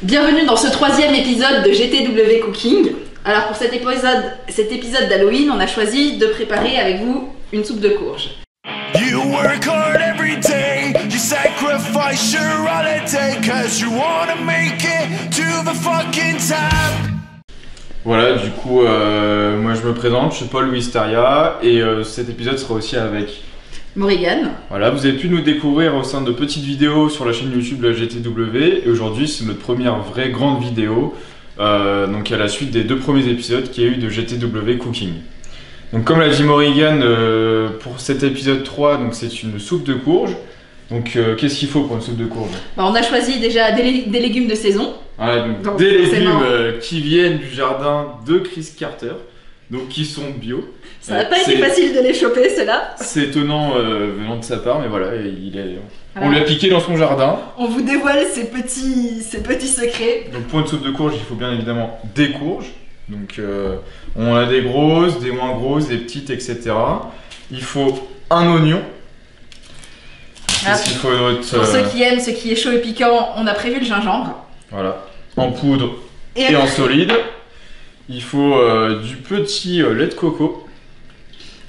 Bienvenue dans ce troisième épisode de GTW Cooking. Alors pour cet épisode d'Halloween, on a choisi de préparer avec vous une soupe de courge. You work hard every day, you sacrifice your holiday, cause you wanna make it to the fucking top. Voilà, du coup, moi je me présente, je suis Paul Wisteria et cet épisode sera aussi avec Morrigan. Voilà, vous avez pu nous découvrir au sein de petites vidéos sur la chaîne YouTube de la GTW et aujourd'hui c'est notre première vraie grande vidéo, donc à la suite des 2 premiers épisodes qu'il y a eu de GTW Cooking. Donc comme l'a dit Morrigan, pour cet épisode 3, donc c'est une soupe de courge. Donc qu'est-ce qu'il faut pour une soupe de courge? On a choisi déjà des légumes de saison. Ouais, donc des légumes qui viennent du jardin de Chris Carter, donc qui sont bio. Ça n'a pas été facile de les choper, ceux-là. C'est étonnant venant de sa part, mais voilà, on l'a piqué dans son jardin. On vous dévoile ces petits secrets. Donc pour une soupe de courge, il faut bien évidemment des courges. Donc on a des grosses, des moins grosses, des petites, etc. Il faut un oignon. Qu'est-ce qu'il faut d'autre? Pour ceux qui aiment ce qui est chaud et piquant, on a prévu le gingembre. Voilà, en poudre et en solide. Il faut du petit lait de coco.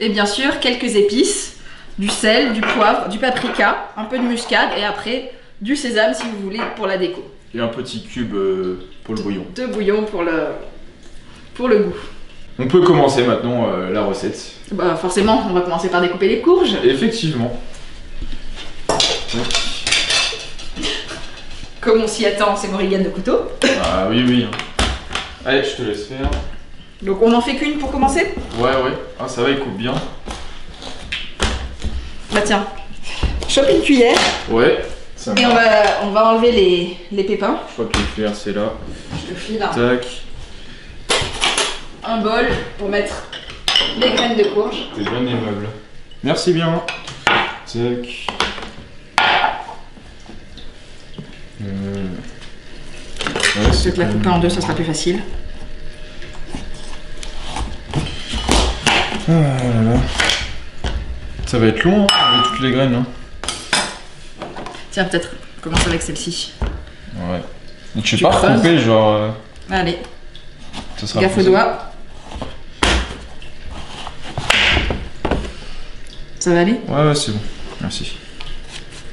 Et bien sûr, quelques épices, du sel, du poivre, du paprika, un peu de muscade et après du sésame si vous voulez pour la déco. Et un petit cube pour le bouillon. De bouillon pour le goût. On peut commencer maintenant la recette. Bah forcément, on va commencer par découper les courges. Effectivement. Comme on s'y attend, c'est Morrigan de couteau. Ah oui, oui. Allez, je te laisse faire. Donc on en fait qu'une pour commencer? Ouais. Ah ça va, il coupe bien. Bah tiens, chope une cuillère. Ouais, ça marche. Et on va enlever les pépins. Je crois que le fer c'est là. Je te file Tac. un bol pour mettre les graines de courge. T'es bien aimable. Merci bien. Tac. Ouais, Je vais te la couper en deux, ça sera plus facile. Ah là là. Ça va être long, hein, avec toutes les graines. Hein. Tiens, peut-être, commence avec celle-ci. Ouais. Et tu sais pas recouper, genre. Allez, Ça sera gaffe au doigt. Ça va aller? Ouais, c'est bon. Merci.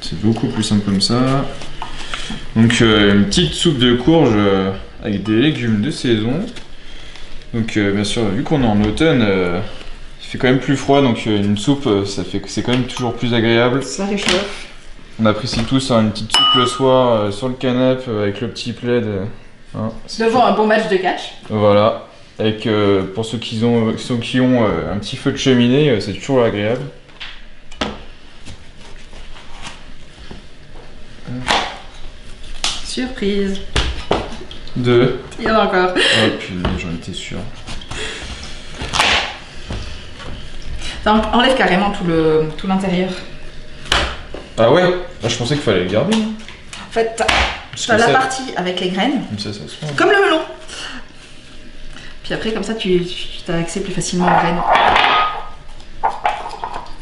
C'est beaucoup plus simple comme ça. Donc, une petite soupe de courge avec des légumes de saison. Donc, bien sûr, vu qu'on est en automne. Il fait quand même plus froid, donc une soupe, c'est quand même toujours plus agréable. Ça réchauffe. On apprécie tous une petite soupe le soir sur le canapé avec le petit plaid. Devant un bon match de catch. Voilà. Avec pour ceux qui ont un petit feu de cheminée, c'est toujours agréable. Surprise. Deux. Il y en a encore. Oh putain, j'en étais sûr. Enlève carrément tout l'intérieur. Ah ouais? Ah, je pensais qu'il fallait le garder. Hein. En fait, t'as la partie avec les graines. Comme ça se voit. Comme le melon. Puis après, comme ça, tu as accès plus facilement aux graines.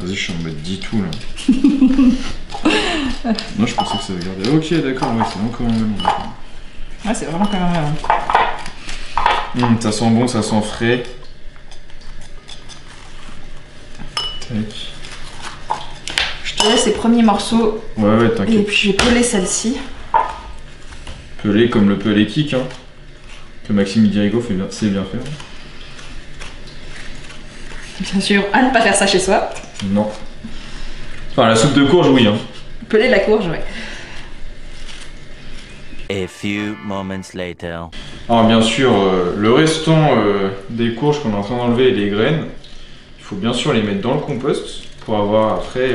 Vas-y, je suis en mode dit tout là. Non, je pensais que ça allait garder. Ok, d'accord, ouais, c'est encore un melon. Ouais, c'est vraiment comme un melon. Ça sent bon, ça sent frais. Tac. Je te laisse les premiers morceaux. Ouais, t'inquiète. Et puis je vais peler celle-ci. Pelé comme le pelé kick, hein. Que Maxime Dirigo sait bien faire. Bien sûr, à ne pas faire ça chez soi. Non. Enfin, la soupe de courge, oui. Hein. Peler la courge, ouais. A few moments later. Alors, bien sûr, le restant des courges qu'on est en train d'enlever et les graines, il faut bien sûr les mettre dans le compost pour avoir après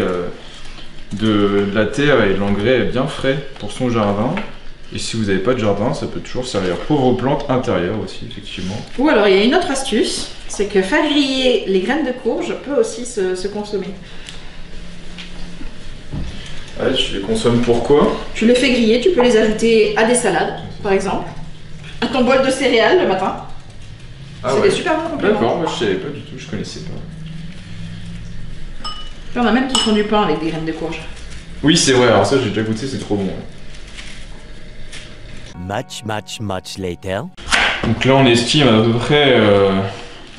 de la terre et de l'engrais bien frais pour son jardin. Et si vous n'avez pas de jardin, ça peut toujours servir pour vos plantes intérieures aussi, effectivement. Ou alors il y a une autre astuce, c'est que faire griller les graines de courge peut aussi se consommer. Ouais, tu les consommes pourquoi? Tu les fais griller, tu peux les ajouter à des salades, par exemple, à ton bol de céréales le matin. Ah c'est ouais. des super bons compléments. D'accord, moi je savais pas du tout, je connaissais pas. Il y en a même qui font du pain avec des graines de courge. Oui, c'est vrai, alors ça j'ai déjà goûté, c'est trop bon. much later. Donc là on estime à peu près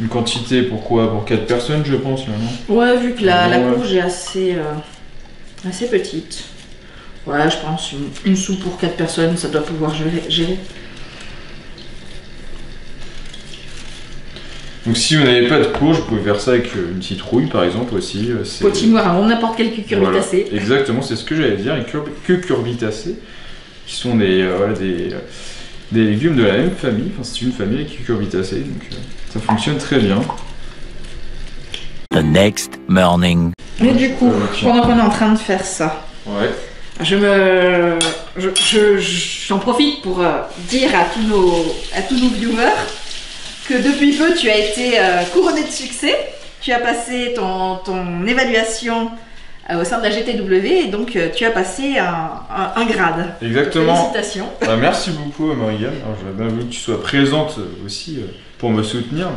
une quantité pour quoi? Pour 4 personnes je pense là, non? Ouais, vu que la Ouais. courge est assez petite. Ouais, je pense une soupe pour 4 personnes, ça doit pouvoir gérer. Donc si vous n'avez pas de courge, vous pouvez faire ça avec une citrouille par exemple aussi. Potinoire, n'importe quelle cucurbitacée. Voilà. Exactement, c'est ce que j'allais dire, les cucurbitacées, qui sont des légumes de la même famille, enfin c'est une famille les cucurbitacées, donc ça fonctionne très bien. The next morning. Mais du coup, Ok. pendant qu'on est en train de faire ça, Ouais. j'en profite pour dire à tous nos viewers que depuis peu tu as été couronné de succès. Tu as passé ton évaluation au sein de la GTW et donc tu as passé un grade. Exactement. Félicitations. Bah, merci beaucoup Morgane. Alors j'aurais bien voulu que tu sois présente aussi pour me soutenir.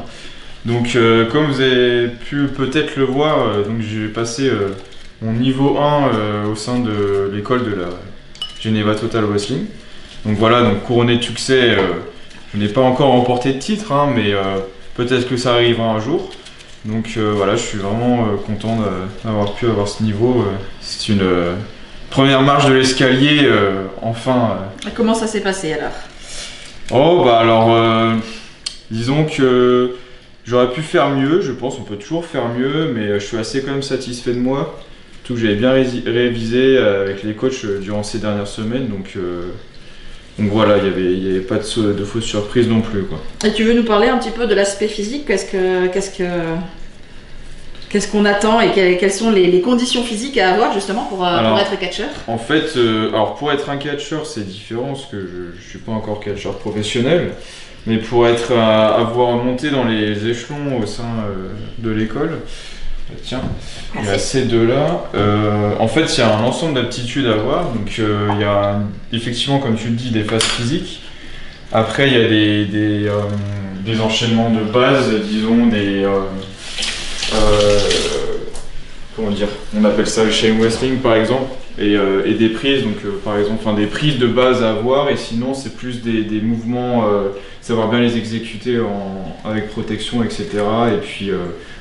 Donc comme vous avez pu peut-être le voir, donc j'ai passé mon niveau 1 au sein de l'école de la Geneva Total Wrestling. Donc voilà, donc couronné de succès, je n'ai pas encore remporté de titre, hein, mais peut-être que ça arrivera un jour. Donc voilà, je suis vraiment content d'avoir pu avoir ce niveau. C'est une première marche de l'escalier, enfin. Comment ça s'est passé alors? Oh bah alors, disons que j'aurais pu faire mieux, je pense on peut toujours faire mieux, mais je suis assez quand même satisfait de moi. Tout que j'avais bien révisé avec les coachs durant ces dernières semaines, donc voilà, il y avait pas de fausses surprises non plus, quoi. Et tu veux nous parler un petit peu de l'aspect physique? Qu'est-ce qu'on attend et quelles sont les conditions physiques à avoir justement pour être catcheur? En fait, alors pour être un catcheur c'est différent parce que je suis pas encore catcheur professionnel, mais pour avoir monté dans les échelons au sein de l'école, tiens, il y a ces deux-là. En fait, il y a un ensemble d'aptitudes à avoir. Donc, il y a effectivement, comme tu le dis, des phases physiques. Après, il y a des enchaînements de base, disons, comment dire, on appelle ça le chain wrestling par exemple, et des prises, donc par exemple, enfin des prises de base à avoir, et sinon c'est plus des mouvements, savoir bien les exécuter avec protection, etc. Et puis que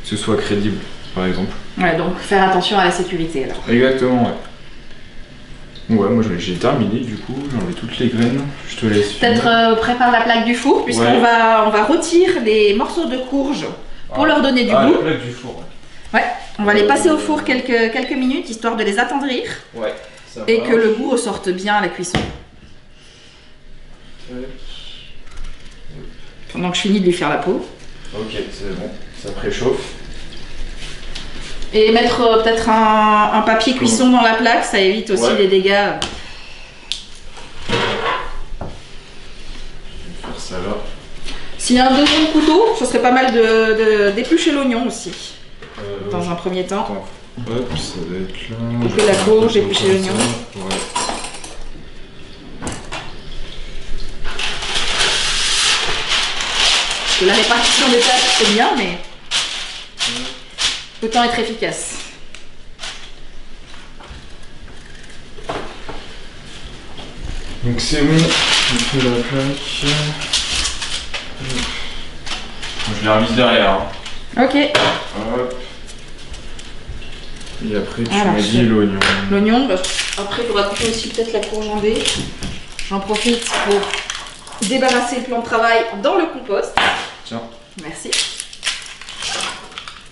ce soit crédible, par exemple. Ouais, donc faire attention à la sécurité alors. Exactement, ouais. Ouais, moi j'ai terminé du coup, j'ai enlevé toutes les graines, je te laisse. Peut-être prépare la plaque du four, puisqu'on Ouais. on va retirer les morceaux de courge pour leur donner du goût. La plaque du four, Ouais, on va les passer au four quelques minutes, histoire de les attendrir, ouais. Ça et va. que le goût ressorte bien à la cuisson. Pendant que je finis de lui faire la peau. Ok, c'est bon, ça préchauffe. Et mettre peut-être un papier cuisson dans la plaque, ça évite aussi Ouais. les dégâts. Je vais faire ça là. S'il y a un deuxième couteau, ce serait pas mal d'éplucher l'oignon aussi, dans un premier temps. Attends, hop, ça va être là. Couper la courge, éplucher Comme l'oignon. ça, ouais. Parce que la répartition des tâches, c'est bien, mais autant être efficace. Donc c'est bon, je fais la plaque. Je les remise derrière. Hein. Ok, Hop. Et après tu Voilà, m'as dit l'oignon. l'oignon, bah, après il faudra couper aussi peut-être la courge en dés. J'en profite pour débarrasser le plan de travail dans le compost. Tiens. Merci.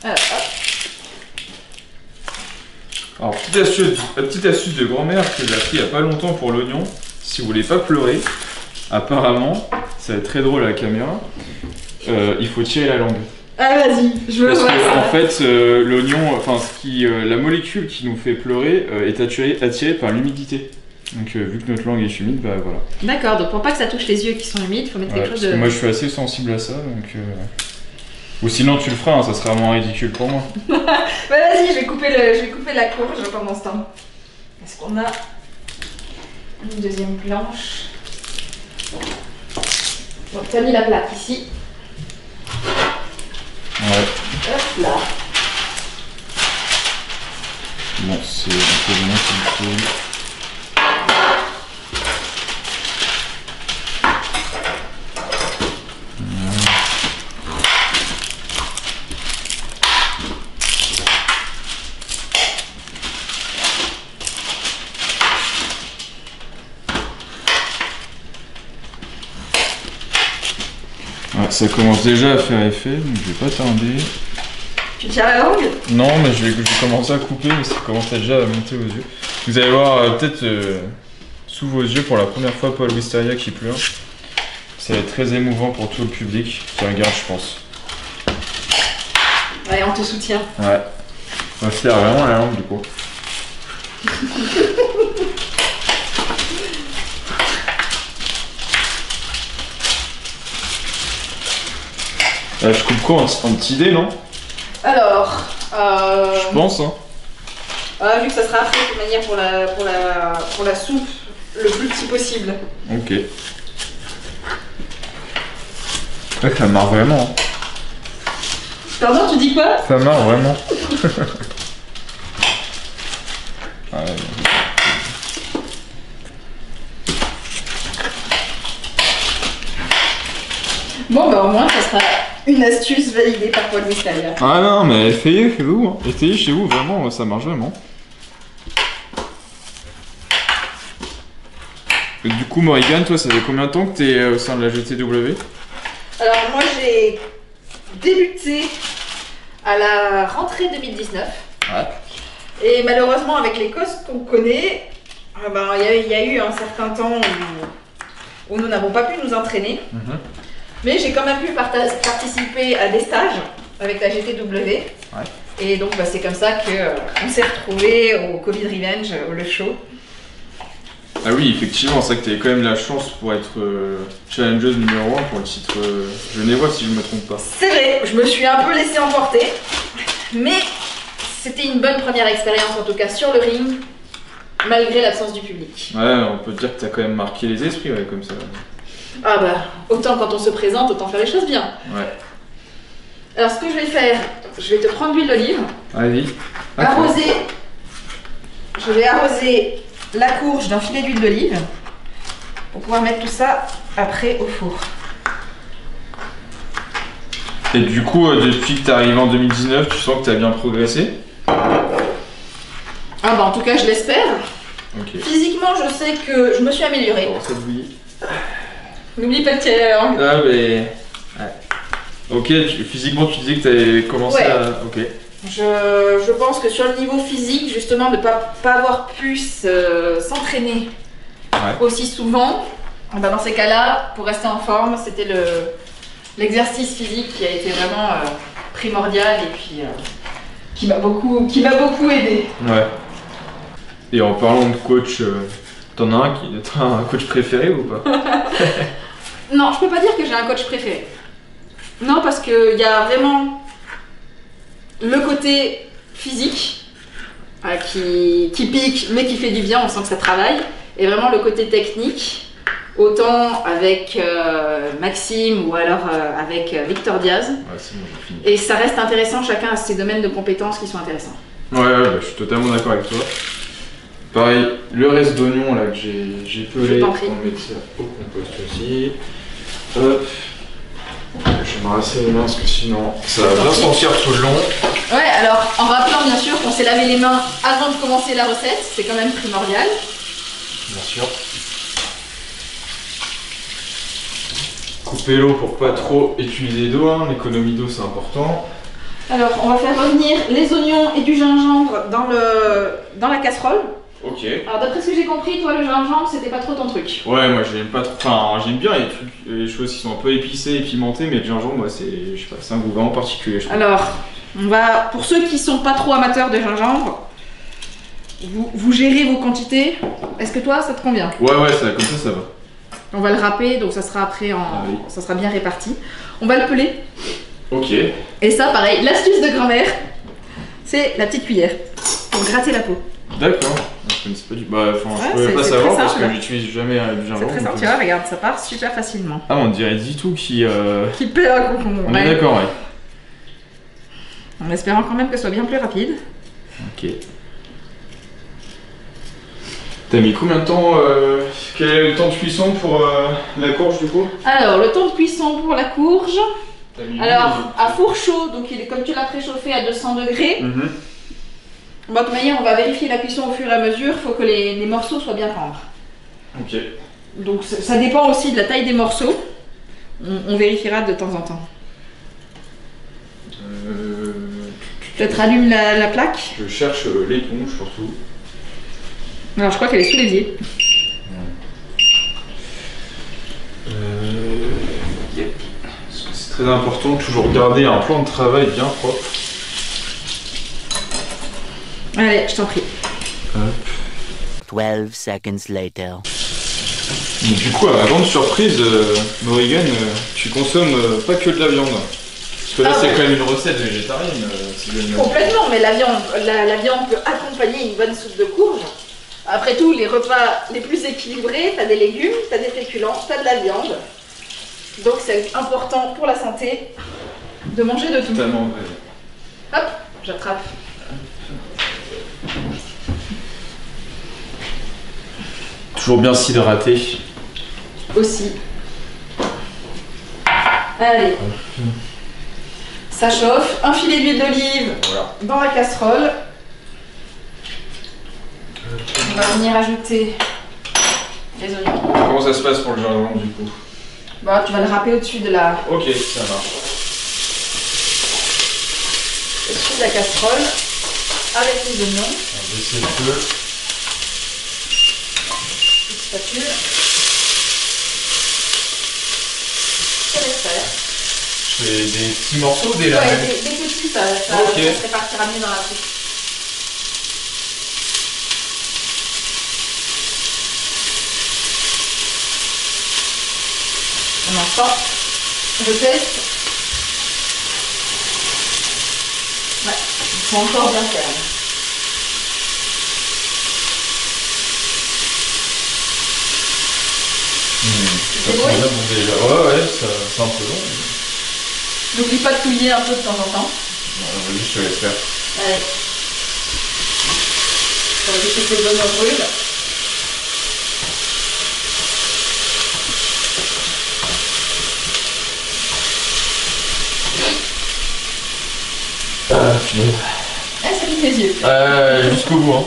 Alors, hop. Alors petite astuce de grand-mère que j'ai appris il y a pas longtemps pour l'oignon. Si vous voulez pas pleurer, apparemment, ça va être très drôle à la caméra, il faut tirer la langue. Ah vas-y, je veux Parce voir que ça. en fait, l'oignon, enfin la molécule qui nous fait pleurer est attirée par l'humidité. Donc vu que notre langue est humide, bah voilà. D'accord, donc pour pas que ça touche les yeux qui sont humides, il faut mettre Ouais, quelque parce chose que de... moi je suis assez sensible à ça, donc... Ou sinon tu le feras, hein, ça sera vraiment ridicule pour moi. Bah vas-y, je vais couper la courge pendant ce temps. Est-ce qu'on a une deuxième planche? Donc t'as mis la plaque ici. Ouais. Hop là. Bon, c'est un peu moins qu'il faut. ça commence déjà à faire effet, donc je vais pas tarder. Tu tiens la langue? Non, mais je vais commencer à couper, mais ça commence déjà à monter aux yeux. Vous allez voir peut-être sous vos yeux pour la première fois Paul Wisteria qui pleure. Ça va être très émouvant pour tout le public qui regarde, je pense. Ouais, on te soutient. Ouais. On va se faire vraiment la langue du coup. Je coupe quoi en petit dé, non? Alors, Je pense, hein. vu que ça sera fait de toute manière pour la soupe le plus petit possible. Ok. Ouais, ça marche vraiment. Hein. Pardon, tu dis quoi? Ça marche vraiment. Ouais. Bon, bah au moins, ça sera une astuce validée par Paul Wisteria. Ah non, mais essayez chez vous. Hein. Essayez chez vous, vraiment, ça marche vraiment. Et du coup, Morrigan, toi, ça fait combien de temps que t'es au sein de la GTW? Alors, moi, j'ai débuté à la rentrée 2019. Ouais. Et malheureusement, avec les causes qu'on connaît, il y a eu un certain temps où nous n'avons pas pu nous entraîner. Mais j'ai quand même pu participer à des stages avec la GTW. Ouais. Et donc, c'est comme ça qu'on s'est retrouvés au Covid Revenge, le show. Ah oui, effectivement, c'est vrai que t'avais quand même la chance pour être challengeuse numéro 1 pour le titre genevois, si je me trompe pas. C'est vrai, je me suis un peu laissée emporter. Mais c'était une bonne première expérience, en tout cas sur le ring, malgré l'absence du public. Ouais, on peut dire que t'as quand même marqué les esprits, ouais, comme ça. Ah bah, autant quand on se présente, autant faire les choses bien. Ouais. Alors, ce que je vais faire, je vais te prendre l'huile d'olive. Vas-y. Arroser. Je vais arroser la courge d'un filet d'huile d'olive pour pouvoir mettre tout ça après au four. Et du coup, depuis que t'es arrivé en 2019, tu sens que t'as bien progressé? Ah bah en tout cas, je l'espère. Ok. Physiquement, je sais que je me suis améliorée. Bon, ça te bouillit. N'oublie pas de tirer la langue. Ah mais... Ouais. Ok, physiquement tu disais que t'avais commencé Ouais. à... Ok. Je pense que sur le niveau physique, justement, de ne pas avoir pu s'entraîner aussi souvent, dans ces cas-là, pour rester en forme, c'était l'exercice physique qui a été vraiment primordial et puis qui m'a beaucoup aidé. Ouais. Et en parlant de coach, t'as un coach préféré ou pas? Non, je peux pas dire que j'ai un coach préféré. Non, parce qu'il y a vraiment le côté physique qui pique mais qui fait du bien, on sent que ça travaille, et vraiment le côté technique, autant avec Maxime ou alors avec Victor Diaz. Ouais, c'est bon, j'ai fini. Et ça reste intéressant, chacun a ses domaines de compétences qui sont intéressants. Ouais, je suis totalement d'accord avec toi. Pareil, le reste d'oignons là que j'ai pelé, on va mettre ça au compost aussi. Hop. Je vais me rasser les mains parce que sinon ça va bien sentir tout le long. Ouais, alors en rappelant bien sûr qu'on s'est lavé les mains avant de commencer la recette, c'est quand même primordial. Bien sûr. Couper l'eau pour pas trop utiliser d'eau, hein. L'économie d'eau c'est important. Alors on va faire revenir les oignons et du gingembre dans la casserole. Ok. Alors d'après ce que j'ai compris, toi le gingembre c'était pas trop ton truc. Ouais, moi j'aime pas trop. Enfin, j'aime bien les choses qui sont un peu épicées et pimentées, mais le gingembre, moi c'est, je sais pas, c'est un goût vraiment particulier. Je trouve. Alors, pour ceux qui sont pas trop amateurs de gingembre, vous gérez vos quantités. Est-ce que toi ça te convient? Ouais, ça, comme ça va. On va le râper, donc ça sera après oui. ça sera bien réparti. On va le peler. Ok. Et ça, pareil, l'astuce de grand-mère, c'est la petite cuillère pour gratter la peau. D'accord. Je connaissais pas du. Bah, enfin, Ouais, je pouvais pas c'est savoir très parce simple. que j'utilise jamais du gingembre. C'est très simple, tu vois, regarde, ça part super facilement. Ah, on dirait du tout qui. Qui pèle un concombre. On est d'accord, ouais. En espérant quand même que ce soit bien plus rapide. Ok. T'as mis combien de temps quel est le temps de cuisson pour la courge du coup? Alors, le temps de cuisson pour la courge. T'as mis Alors, à four chaud, donc comme tu l'as préchauffé à 200 degrés, de toute manière, on va vérifier la cuisson au fur et à mesure. Il faut que les morceaux soient bien tendres. Ok. Donc, ça dépend aussi de la taille des morceaux. On vérifiera de temps en temps. Peut-être allume la plaque. Je cherche l'éponge surtout. Alors je crois qu'elle est sous l'évier. Yep. Parce que c'est très important de toujours garder un plan de travail bien propre. Allez, je t'en prie. Hop. 12 seconds later. Donc, du coup, à ma grande surprise, Morrigan, tu consommes pas que de la viande. Parce que là, c'est quand même une recette végétarienne. Si je ne me trompe. Complètement, mais la viande peut accompagner une bonne soupe de courge. Après tout, les repas les plus équilibrés, t'as des légumes, t'as des féculents, t'as de la viande. Donc c'est important pour la santé de manger de tout. Totalement vrai. Hop, j'attrape. Toujours bien s'hydrater. Aussi. Allez. Ça chauffe. Un filet d'huile d'olive Voilà. dans la casserole. On va venir ajouter les oignons. Comment ça se passe pour le gingembre du coup? Bon, tu vas le râper au-dessus de la Ok, ça marche. casserole avec les oignons. On va baisser le feu. Petite spatule. Je laisse faire. Je fais des petits morceaux des Ouais, lamelles. des petits, ça Ok. se répartira mieux dans la soupe. Un instant, je teste. Ouais, ils sont encore bien fermes. Ça C'est sent bon. bien bon déjà. Ouais, c'est un peu long. N'oublie pas de touiller un peu de temps en temps. Vas-y, je te laisse faire. Allez. Pour éviter que les oignons brûlent. Ah, punaise. Ah, ça pique les yeux. Jusqu'au bout, hein.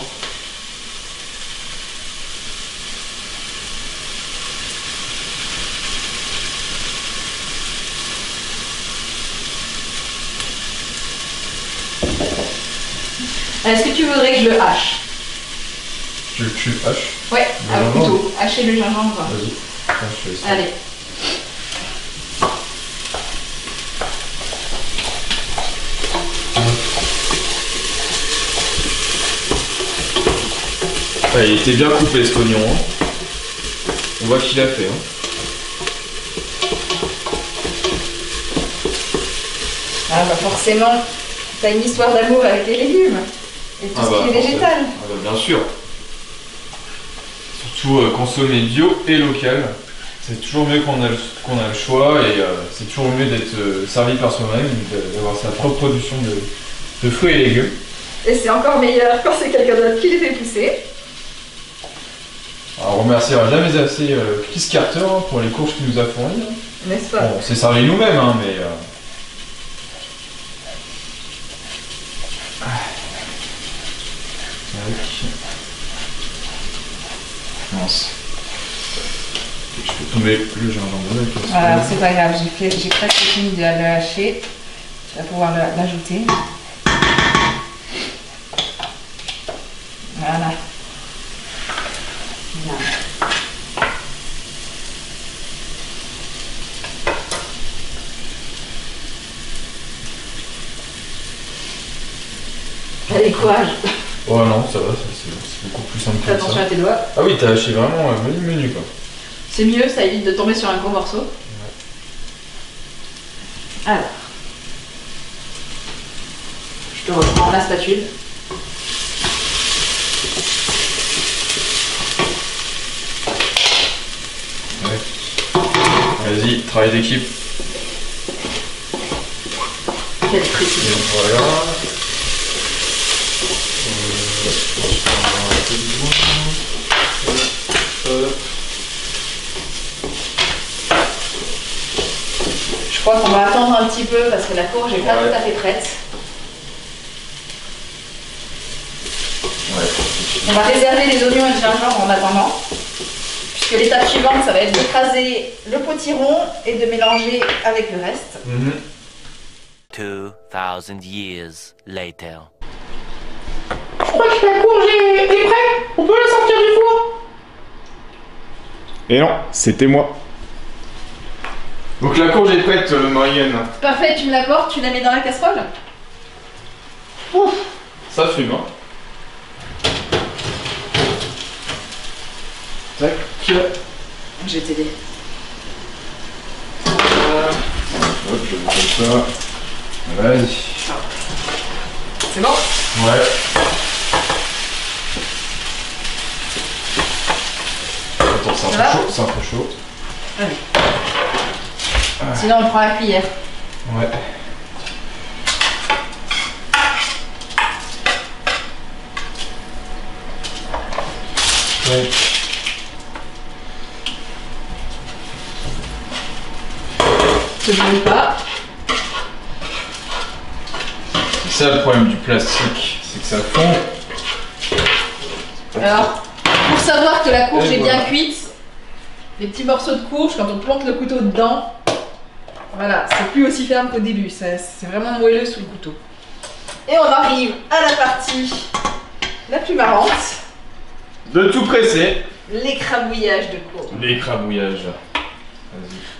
Est-ce que tu voudrais que je le hache? Tu haches? Ouais, Le gingembre. plutôt. Hacher le gingembre. Vas-y. Ah, je te laisse faire. Allez. Ah, il était bien coupé cet oignon. Hein. On voit qu'il a fait. Hein. Ah bah forcément, t'as une histoire d'amour avec les légumes. Et tout ce qui est forcément. végétal. Ah bah, bien sûr. Surtout consommer bio et local. C'est toujours mieux qu'on a le choix et c'est toujours mieux d'être servi par soi-même, d'avoir sa propre production de fruits et légumes. Et c'est encore meilleur quand c'est quelqu'un d'autre qui les fait pousser. Alors, on remerciera jamais assez Chris Carter hein, pour les courges qu'il nous a fournies. Hein. N'est-ce pas? Bon, on s'est servi nous-mêmes, hein, mais. Mince. Je peux tomber le gingembre avec la Voilà, soupe. c'est pas grave, j'ai presque fini de le hacher. Tu vas pouvoir l'ajouter. Voilà. Bien. Allez, courage. Oh non, ça va, c'est beaucoup plus simple Fais que attention ça. à tes doigts. Ah oui, t'as haché vraiment menu quoi. C'est mieux, ça évite de tomber sur un gros morceau. Alors. Je te reprends la spatule. Ouais. Vas-y, travail d'équipe. Quelle Et précision. voilà. Je crois qu'on va attendre un petit peu parce que la courge n'est pas Ouais. tout à fait prête. Ouais. On va réserver les oignons et le gingembre en attendant. Puisque puisque l'étape suivante, ça va être d'écraser le potiron et de mélanger avec le reste. 2000 years later. Je crois que la courge est prête. On peut la sortir du four. Et non, c'était moi. Donc la courge est prête, Marianne. Parfait, tu me l'apportes, tu la mets dans la casserole. Ouf, ça fume, hein. Tac. Je vais t'aider. Hop, je vais faire ça. Vas-y. C'est bon? Ouais. Attends, c'est un peu chaud, c'est un peu chaud. Allez. Sinon, on prend la cuillère. Ouais. Ouais. Je ne brûle pas. C'est ça le problème du plastique, c'est que ça fond. Alors, pour savoir que la courge Et est voilà. bien cuite, les petits morceaux de courge, quand on plante le couteau dedans, voilà, c'est plus aussi ferme qu'au début, c'est vraiment moelleux sous le couteau. Et on arrive à la partie la plus marrante, De tout presser. l'écrabouillage de courge. L'écrabouillage.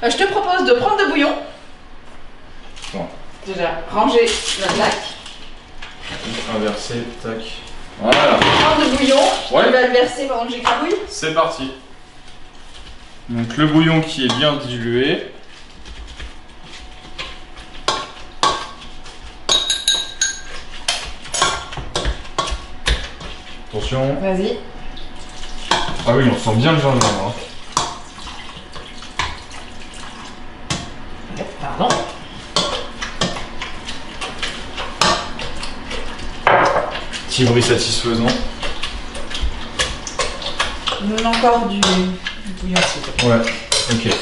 Vas-y. Je te propose de prendre de bouillon. Bon. Déjà, ranger la plaque. Inverser, tac. Voilà. Prendre de bouillon, Ouais. tu vas le verser pendant que j'écrabouille. C'est parti. Donc le bouillon qui est bien dilué. Attention. Vas-y. Ah oui, on sent bien le gingembre. Hein. Pardon. Petit bruit satisfaisant. Donne encore du bouillon, s'il te plaît. Ouais, ok.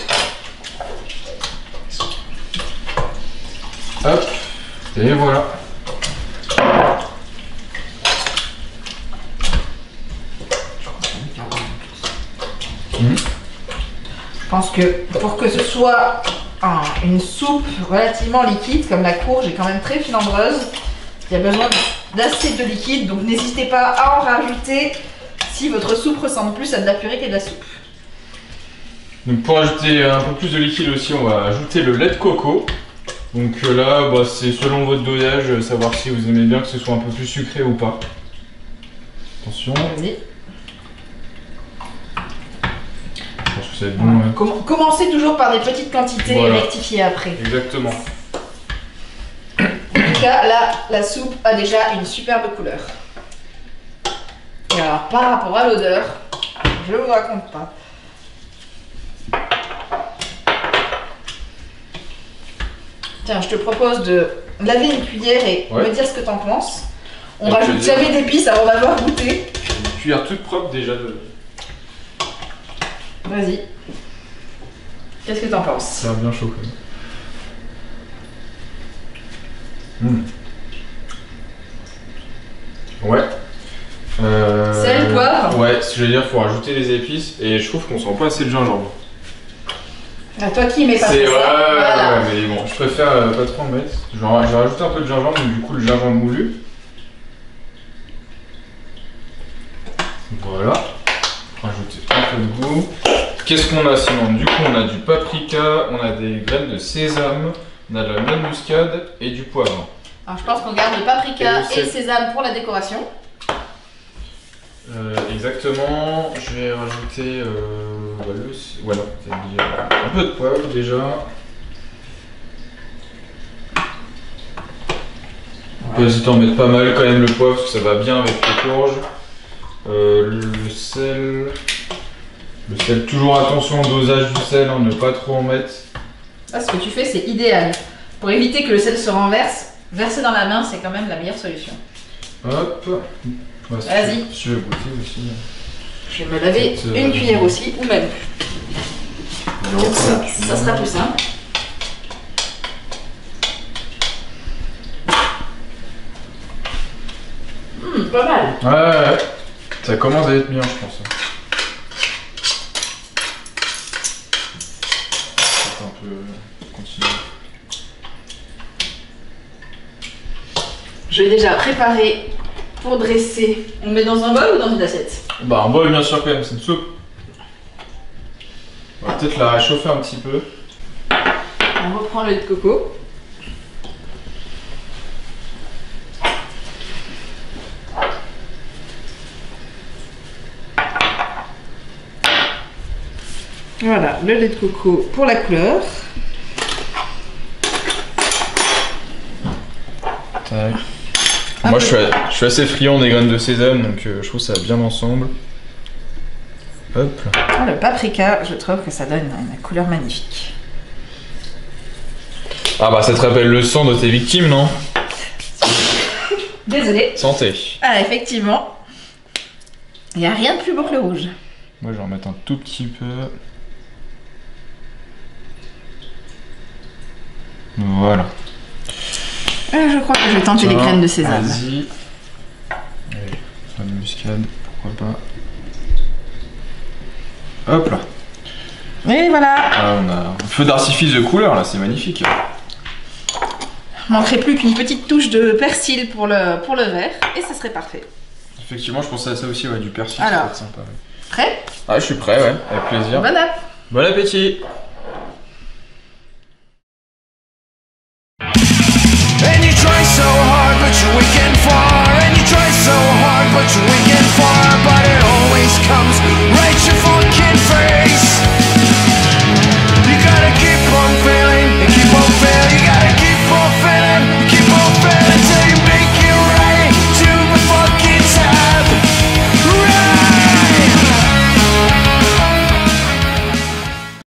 Hop, et voilà. Je pense que pour que ce soit une soupe relativement liquide, comme la courge est quand même très filandreuse, il y a besoin d'assez de liquide, donc n'hésitez pas à en rajouter si votre soupe ressemble plus à de la purée qu'à de la soupe. Donc pour ajouter un peu plus de liquide aussi, on va ajouter le lait de coco. Donc là, bah, c'est selon votre dosage, savoir si vous aimez bien que ce soit un peu plus sucré ou pas. Attention, Vas-y. je pense que ça va être bon. Ouais. Commencez toujours par des petites quantités Voilà. et rectifiez après. Exactement. En tout cas, là, la soupe a déjà une superbe couleur. Et alors, par rapport à l'odeur, je vous raconte pas. Tiens, je te propose de laver une cuillère et Ouais. me dire ce que t'en penses. On Avec rajoute plaisir. jamais d'épices avant d'avoir goûté. Une cuillère toute propre déjà de... Vas-y. Qu'est-ce que t'en penses? Ça a bien chaud quand même. Ouais. Sel, poivre. Ouais, ce que j'allais dire, faut rajouter les épices et je trouve qu'on sent pas assez le gingembre. À toi qui aimais pas C'est ça. ouais, Voilà. ouais, mais bon, je préfère pas trop en mettre. Je vais rajouter un peu de gingembre, donc du coup le gingembre moulu. Voilà. Rajouter un peu de goût. Qu'est-ce qu'on a sinon? Du coup on a du paprika, on a des graines de sésame, on a de la noix de muscade et du poivre. Alors je pense qu'on garde le paprika Et le et sel. le sésame pour la décoration. Exactement, je vais rajouter voilà, un peu de poivre déjà. On peut hésiter à en mettre pas mal quand même le poivre parce que ça va bien avec les courges. Le sel, toujours attention au dosage du sel, hein, ne pas trop en mettre. Là, ce que tu fais, c'est idéal. Pour éviter que le sel se renverse, verser dans la main, c'est quand même la meilleure solution. Hop. Ouais, si Vas-y. tu veux goûter aussi. Je vais me laver Cette, une cuillère aussi, ou même. Comme ça sera plus simple. Pas mal. Ouais, ça commence à être bien, je pense. je l'ai déjà préparé pour dresser. On le met dans un bol ou dans une assiette? Bah un bol bien sûr quand même, c'est une soupe. On va peut-être la réchauffer un petit peu. On reprend le lait de coco. Voilà, le lait de coco pour la couleur. Tac. Moi je suis assez friand des graines de sésame, donc je trouve ça bien ensemble. Hop. Ah, le paprika, je trouve que ça donne une couleur magnifique. Ah bah ça te rappelle le sang de tes victimes, non? Désolée. Santé. Ah, effectivement. Il n'y a rien de plus beau que le rouge. Moi je vais en mettre un tout petit peu. Voilà. Je crois que je vais tenter les graines de sésame. Vas-y. Allez, la muscade, pourquoi pas. Hop là. Et voilà. Ah, on a un feu d'artifice de couleur là, c'est magnifique. Il manquerait plus qu'une petite touche de persil pour le vert et ça serait parfait. Effectivement, je pensais à ça aussi, ouais, du persil, Alors. ça va être sympa. Ouais. Prêt? Ah, je suis prêt, ouais, avec plaisir. Bon app. Bon appétit. And you try so hard, but you're weak far. And you try so hard, but you're weak far. But it always comes right your fucking face.